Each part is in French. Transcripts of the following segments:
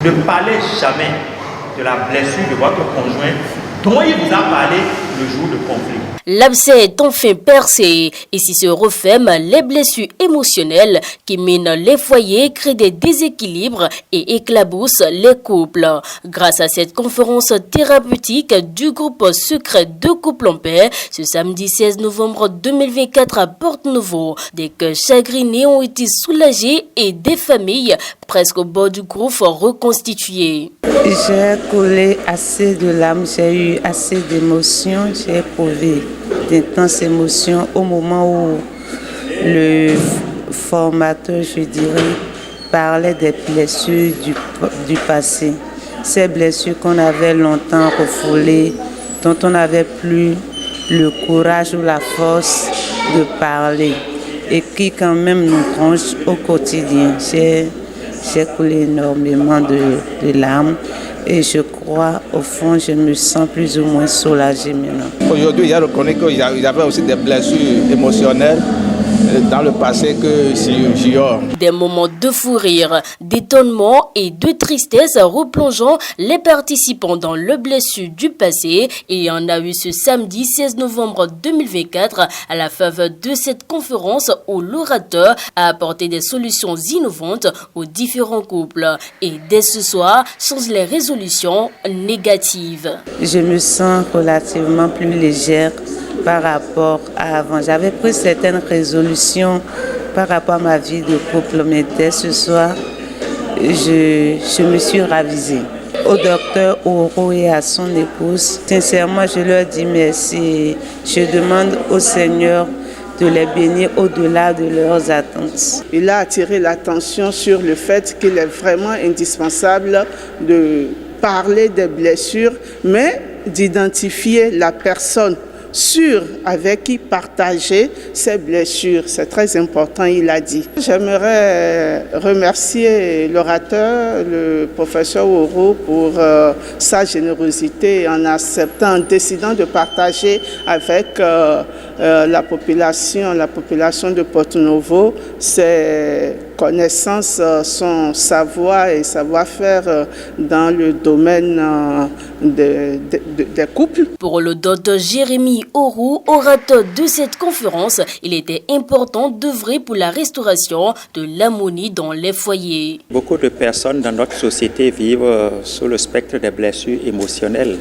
Ne parlez jamais de la blessure de votre conjoint dont il vous a parlé le jour de conflit. L'abcès est enfin percé et si se referment, les blessures émotionnelles qui minent les foyers créent des déséquilibres et éclaboussent les couples. Grâce à cette conférence thérapeutique du groupe Secret de couple en paix, ce samedi 16 novembre 2024 à Porte-Nouveau, des cœurs chagrinés ont été soulagés et des familles presque au bord du gouffre reconstituées. J'ai coulé assez de larmes, j'ai eu assez d'émotions, j'ai éprouvé d'intenses émotions au moment où le formateur, je dirais, parlait des blessures du passé. Ces blessures qu'on avait longtemps refoulées, dont on n'avait plus le courage ou la force de parler et qui quand même nous rongent au quotidien. J'ai coulé énormément de larmes et je crois, au fond, je me sens plus ou moins soulagée maintenant. Aujourd'hui, j'ai reconnu qu'il y avait aussi des blessures émotionnelles dans le passé que j'ignore. Des moments de fou rire, d'étonnement et de tristesse replongeant les participants dans le blessure du passé. Et il y en a eu ce samedi 16 novembre 2024 à la faveur de cette conférence où l'orateur a apporté des solutions innovantes aux différents couples. Et dès ce soir, change les résolutions négatives. Je me sens relativement plus légère par rapport à avant. J'avais pris certaines résolutions par rapport à ma vie de couple, mais dès ce soir, je me suis ravisée. Au docteur Oro et à son épouse, sincèrement, je leur dis merci. Je demande au Seigneur de les bénir au-delà de leurs attentes. Il a attiré l'attention sur le fait qu'il est vraiment indispensable de parler des blessures, mais d'identifier la personne sûre avec qui partager ses blessures. C'est très important, il a dit. J'aimerais remercier l'orateur, le professeur Oro, pour sa générosité en acceptant, en décidant de partager avec la population de Porto-Novo ses connaissances, son savoir et savoir-faire dans le domaine des couples. Pour le docteur Jérémy Oro, orateur de cette conférence, il était important d'œuvrer pour la restauration de l'harmonie dans les foyers. Beaucoup de personnes dans notre société vivent sous le spectre des blessures émotionnelles.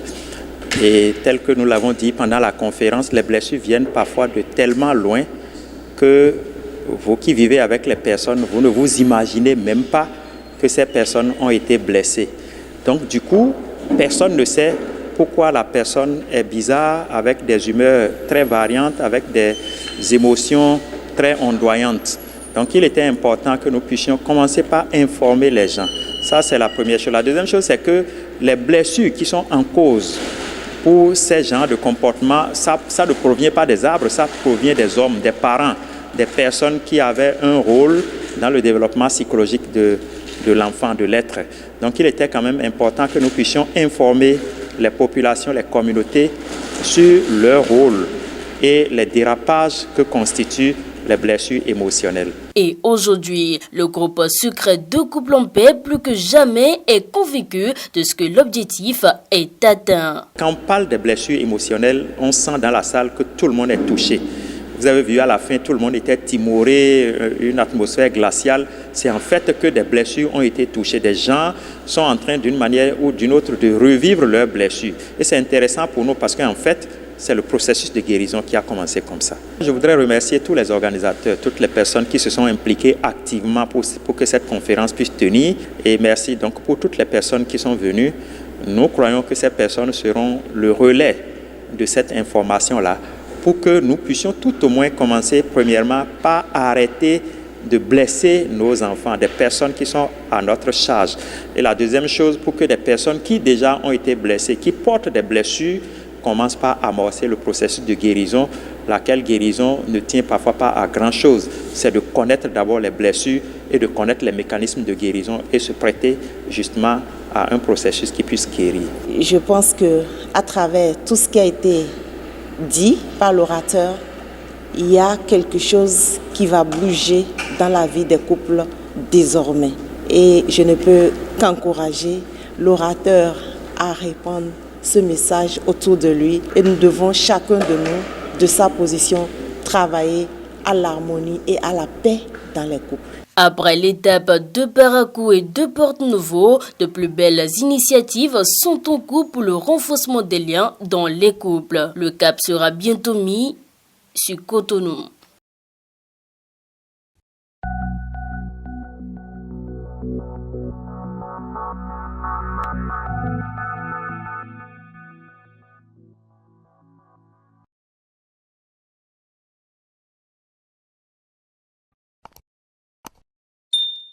Et tel que nous l'avons dit pendant la conférence, les blessures viennent parfois de tellement loin que vous qui vivez avec les personnes, vous ne vous imaginez même pas que ces personnes ont été blessées. Donc du coup, personne ne sait pourquoi la personne est bizarre, avec des humeurs très variantes, avec des émotions très ondoyantes. Donc il était important que nous puissions commencer par informer les gens. Ça, c'est la première chose. La deuxième chose, c'est que les blessures qui sont en cause pour ces genres de comportements, ça ne provient pas des arbres, ça provient des hommes, des parents, des personnes qui avaient un rôle dans le développement psychologique de l'enfant, de l'être. Donc il était quand même important que nous puissions informer les populations, les communautés sur leur rôle et les dérapages que constituent les blessures émotionnelles. Et aujourd'hui, le groupe Secret de couple en paix, plus que jamais, est convaincu de ce que l'objectif est atteint. Quand on parle des blessures émotionnelles, on sent dans la salle que tout le monde est touché. Vous avez vu à la fin, tout le monde était timoré, une atmosphère glaciale. C'est en fait que des blessures ont été touchées. Des gens sont en train d'une manière ou d'une autre de revivre leurs blessures. Et c'est intéressant pour nous parce qu'en fait, c'est le processus de guérison qui a commencé comme ça. Je voudrais remercier tous les organisateurs, toutes les personnes qui se sont impliquées activement pour que cette conférence puisse tenir. Et merci donc pour toutes les personnes qui sont venues. Nous croyons que ces personnes seront le relais de cette information-là pour que nous puissions tout au moins commencer premièrement par arrêter de blesser nos enfants, des personnes qui sont à notre charge. Et la deuxième chose, pour que des personnes qui déjà ont été blessées, qui portent des blessures, commencent par amorcer le processus de guérison, laquelle guérison ne tient parfois pas à grand-chose. C'est de connaître d'abord les blessures et de connaître les mécanismes de guérison et se prêter justement à un processus qui puisse guérir. Je pense qu'à travers tout ce qui a été dit par l'orateur, il y a quelque chose qui va bouger dans la vie des couples désormais. Et je ne peux qu'encourager l'orateur à répandre ce message autour de lui. Et nous devons chacun de nous, de sa position, travailler à l'harmonie et à la paix dans les couples. Après l'étape de Parakou et de Porte-Nouveau, de plus belles initiatives sont en cours pour le renforcement des liens dans les couples. Le cap sera bientôt mis sur Cotonou.